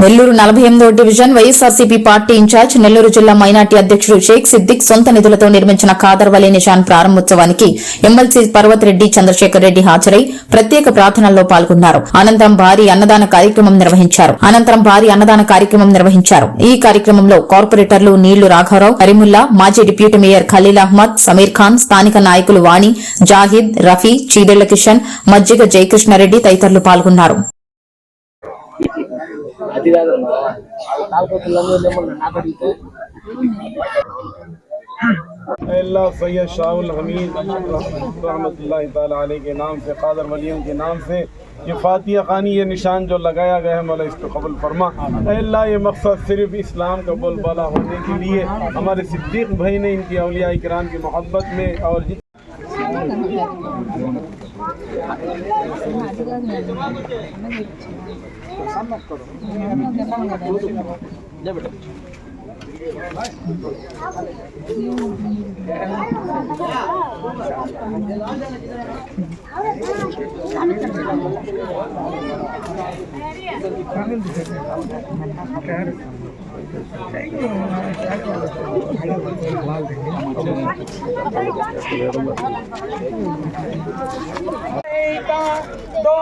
నెల్లూరు 48వ division YSRCP party incharge Nellore జిల్లా minority అధ్యక్షుడు షేక్ సిద్దిక్ సొంత నిధులతో నిర్మించిన ఖాదర్ వలీ నిషాన్ ప్రారంభోత్సవానికి ఎమ్మెల్సీ పర్వత్ రెడ్డి చంద్రశేఖర్ రెడ్డి హాజరై ప్రత్యేక ప్రార్థనల్లో పాల్గొన్నారు. అనంతరం భారీ అన్నదాన కార్యక్రమం నిర్వహించారు. ఈ కార్యక్రమంలో కార్పొరేటర్లు నీళ్లు రాఘవరావు, కరీముల్లా, మాజీ డిప్యూటీ మేయర్ ఖలీల్ అహ్మద్, సమీర్ ఖాన్, స్థానిక నాయకులు వాణి, జాహిద్, రఫీ, చీదెళ్ల కిషన్, మజ్జిగ జయకృష్ణారెడ్డి తదితరులు పాల్గొన్నారు. अल्लाह सैयद शाहुल हमीद रहमतुल्लाह ताला अलैह के नाम से, कादर वलियों के नाम से ये फातिहा खानी, ये निशान जो लगाया गया है मौला इसको कबूल फरमा। अल्लाह ये मकसद सिर्फ इस्लाम का बोलबाला होने के लिए हमारे सिद्दीक भाई ने इनकी औलिया इकराम की मोहब्बत में और दो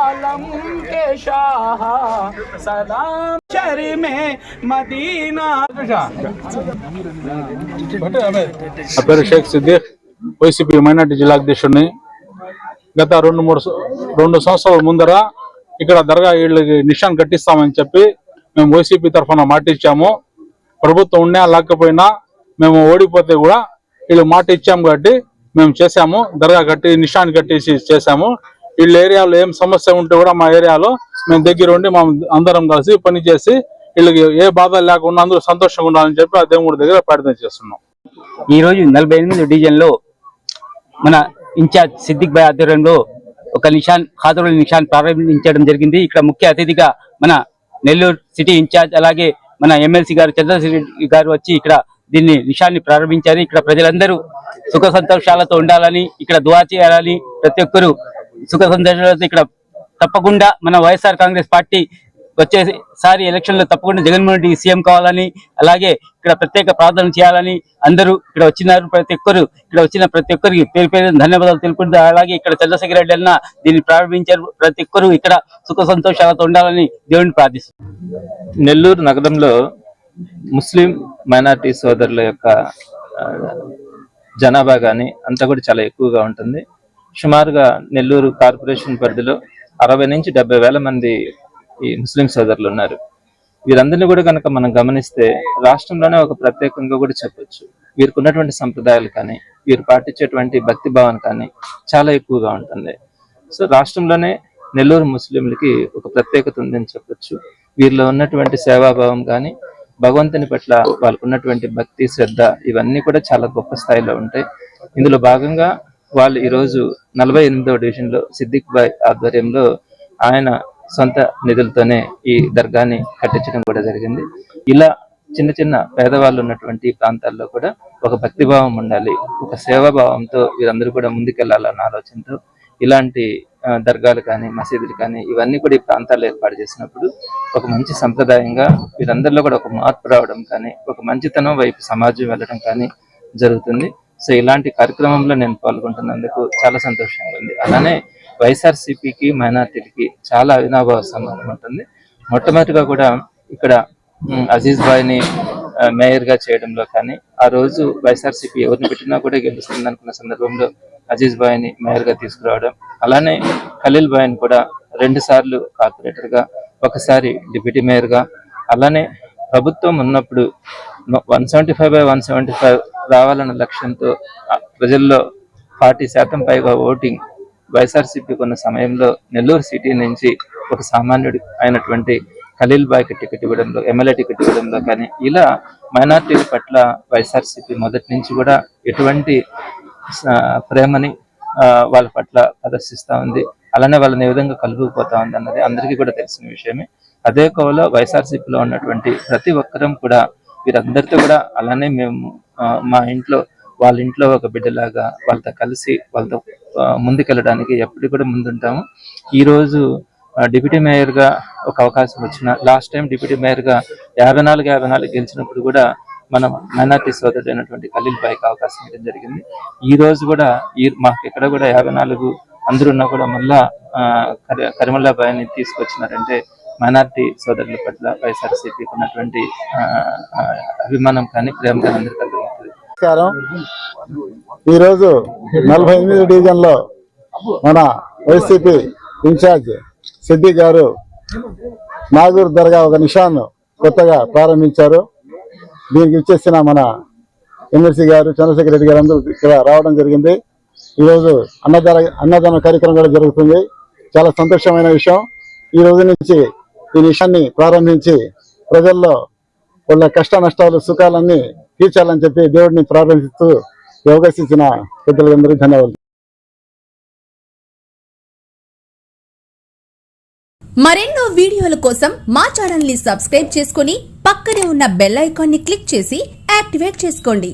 आलम के शाह सलाम शहर में मदीना। నా పేరు షేక్ సిద్దిక్, వైసీపీ మైనార్టీ జిల్లా అధ్యక్షుడిని. గత రెండు సంవత్సరాల ముందర ఇక్కడ దర్గా వీళ్ళకి నిషాన్ కట్టిస్తామని చెప్పి మేము వైసీపీ తరఫున మాట ఇచ్చాము. ప్రభుత్వం ఉన్నా లేకపోయినా మేము ఓడిపోతే కూడా వీళ్ళు మాట ఇచ్చాము కాబట్టి మేము చేశాము. దర్గా కట్టి నిషాన్ కట్టేసి చేశాము. వీళ్ళ ఏరియాలో ఏం సమస్య ఉంటే కూడా మా ఏరియాలో మేము దగ్గర ఉండి మా అందరం కలిసి పనిచేసి వీళ్ళకి ఏ బాధ లేకుండా అందరూ సంతోషంగా ఉండాలని చెప్పి ఆ దేవుడి దగ్గర ప్రార్థన చేస్తున్నాం. ఈ రోజు 48వ డివిజన్ లో మన ఇన్ఛార్జ్ సిద్దిక్ భాయ్ ఆధ్వర్యంలో ఒక ఖాదర్ వలీ నిషాన్ ప్రారంభించడం జరిగింది. ఇక్కడ ముఖ్య అతిథిగా మన నెల్లూరు సిటీ ఇన్ఛార్జ్ అలాగే మన ఎమ్మెల్సీ గారు చంద్రశేఖర్ రెడ్డి గారు వచ్చి ఇక్కడ దీన్ని నిషాన్ని ప్రారంభించారు. ఇక్కడ ప్రజలందరూ సుఖ సంతోషాలతో ఉండాలని, ఇక్కడ దుఆ చేయాలని, ప్రతి ఒక్కరూ సుఖ సంతోషాలతో ఇక్కడ తప్పకుండా మన వైఎస్ఆర్ కాంగ్రెస్ పార్టీ వచ్చేసారి ఎలక్షన్ లో తప్పకుండా జగన్మోహన్ రెడ్డి సీఎం కావాలని, అలాగే ఇక్కడ ప్రత్యేక ప్రార్థన చేయాలని అందరూ ఇక్కడ వచ్చినారు. వచ్చిన ప్రతి ఒక్కరికి పేరు పేరు ధన్యవాదాలు తెలుపుకుంటూ, అలాగే ఇక్కడ చంద్రశేఖర్ రెడ్డి అన్న దీన్ని ప్రారంభించారు. ప్రతి ఒక్కరూ ఇక్కడ సుఖ సంతోషాలతో ఉండాలని దేవుడిని ప్రార్థిస్తున్నారు. నెల్లూరు నగరంలో ముస్లిం మైనారిటీ సోదరుల యొక్క జనాభా కానీ అంతా కూడా చాలా ఎక్కువగా ఉంటుంది. సుమారుగా నెల్లూరు కార్పొరేషన్ పరిధిలో 60 నుంచి 70 వేల మంది ఈ ముస్లిం సోదరులు ఉన్నారు. వీరందరినీ కూడా కనుక మనం గమనిస్తే రాష్ట్రంలోనే ఒక ప్రత్యేకంగా కూడా చెప్పొచ్చు. వీరికి ఉన్నటువంటి సంప్రదాయాలు కానీ వీరు పాటించేటువంటి భక్తి భావన కానీ చాలా ఎక్కువగా ఉంటుంది. సో రాష్ట్రంలోనే నెల్లూరు ముస్లింలకి ఒక ప్రత్యేకత ఉందని చెప్పొచ్చు. వీరిలో ఉన్నటువంటి సేవాభావం కానీ భగవంతుని పట్ల వాళ్ళకు ఉన్నటువంటి భక్తి శ్రద్ధ ఇవన్నీ కూడా చాలా గొప్ప స్థాయిలో ఉంటాయి. ఇందులో భాగంగా వాళ్ళు ఈరోజు 48వ డివిజన్ లో సిద్దిక్ భాయ్ ఆధ్వర్యంలో ఆయన సొంత నిధులతోనే ఈ దర్గాని కట్టించడం కూడా జరిగింది. ఇలా చిన్న చిన్న పేదవాళ్ళు ఉన్నటువంటి ప్రాంతాల్లో కూడా ఒక భక్తిభావం ఉండాలి, ఒక సేవాభావంతో వీరందరూ కూడా ముందుకెళ్లాలన్న ఆలోచనతో ఇలాంటి దర్గాలు కానీ మసీదులు కానీ ఇవన్నీ కూడా ఈ ప్రాంతాల్లో ఏర్పాటు చేసినప్పుడు ఒక మంచి సంప్రదాయంగా వీరందరిలో కూడా ఒక మార్పు రావడం కానీ ఒక మంచితనం వైపు సమాజం వెళ్ళడం కానీ జరుగుతుంది. సో ఇలాంటి కార్యక్రమంలో నేను పాల్గొంటున్నందుకు చాలా సంతోషంగా ఉంది. అలానే వైఎస్ఆర్సీపీకి మైనార్టీలకి చాలా అవినాభావ సంబంధం ఉంటుంది. మొట్టమొదటిగా కూడా ఇక్కడ అజీజ్ భాయ్ని మేయర్ గా చేయడంలో కానీ, ఆ రోజు వైఎస్ఆర్సీపీ ఎవరిని పెట్టినా కూడా గెలుస్తుంది అనుకున్న సందర్భంలో అజీజ్ భాయ్ని మేయర్ గా తీసుకురావడం, అలానే ఖలీల్ భాయ్ని కూడా 2 సార్లు కార్పొరేటర్ గా, ఒకసారి డిప్యూటీ మేయర్ గా, అలానే ప్రభుత్వం ఉన్నప్పుడు 175/175 రావాలన్న లక్ష్యంతో ప్రజల్లో 40% పైగా ఓటింగ్ వైఎస్ఆర్సీపీ కొన్న సమయంలో నెల్లూరు సిటీ నుంచి ఒక సామాన్యుడు అయినటువంటి ఖలీల్ భాయ్కి టికెట్ ఇవ్వడంలో, ఎమ్మెల్యే టికెట్ ఇవ్వడంలో కానీ ఇలా మైనార్టీల పట్ల వైఎస్ఆర్సీపీ మొదటి నుంచి కూడా ఎటువంటి ప్రేమని వాళ్ళ పట్ల ప్రదర్శిస్తూ ఉంది. అలానే వాళ్ళని ఏ విధంగా కలుపుకుపోతా ఉంది అన్నది అందరికీ కూడా తెలిసిన విషయమే. అదే కోవలో వైఎస్ఆర్సీపీలో ఉన్నటువంటి ప్రతి ఒక్కరం కూడా వీరందరితో కూడా అలానే మేము మా ఇంట్లో వాళ్ళ ఇంట్లో ఒక బిడ్డలాగా వాళ్ళతో కలిసి వాళ్ళతో ముందుకెళ్ళడానికి ఎప్పుడు కూడా ముందుంటాము. ఈరోజు డిప్యూటీ మేయర్గా ఒక అవకాశం వచ్చిన, లాస్ట్ టైం డిప్యూటీ మేయర్గా 54 గెలిచినప్పుడు కూడా మనం మైనార్టీ సోదరుడైనటువంటి ఖలీల్ భాయ్కి అవకాశం ఇవ్వడం జరిగింది. ఈ రోజు కూడా మాకు ఇక్కడ కూడా 54 అందరూ ఉన్నా కూడా మళ్ళా కరిమల్లా భాయ్ని తీసుకొచ్చినారంటే మైనార్టీ సోదరుల పట్ల వైఎస్ఆర్సీపీకి ఉన్నటువంటి అభిమానం కానీ ప్రేమ కానీ అందరికీ కలుగుతుంది. నమస్కారం. ఈరోజు 48 డివిజన్లో మన వైసీపీ ఇన్ఛార్జ్ సిద్దిక్ గారు నాగూర్ దర్గా ఒక నిషాన్ కొత్తగా ప్రారంభించారు. దీనికి ఇచ్చేసిన మన ఎమ్మెల్సీ గారు చంద్రశేఖర్ రెడ్డి గారు అందరూ ఇక్కడ రావడం జరిగింది. ఈరోజు అన్నదాన కార్యక్రమం కూడా జరుగుతుంది. చాలా సంతోషమైన విషయం. ఈ రోజు నుంచి ఈ నిషాన్ని ప్రారంభించి ప్రజల్లో వాళ్ళ కష్ట నష్టాలు సుఖాలన్నీ తీర్చాలని చెప్పి దేవుడిని ప్రారంభిస్తూ అవకాశం ఇచ్చిన పెద్దలందరికీ ధన్యవాదాలు. మరెన్నో వీడియోల కోసం మా ఛానల్ ని సబ్స్క్రైబ్ చేసుకుని పక్కనే ఉన్న బెల్ ఐకాన్ ని క్లిక్ చేసి యాక్టివేట్ చేసుకోండి.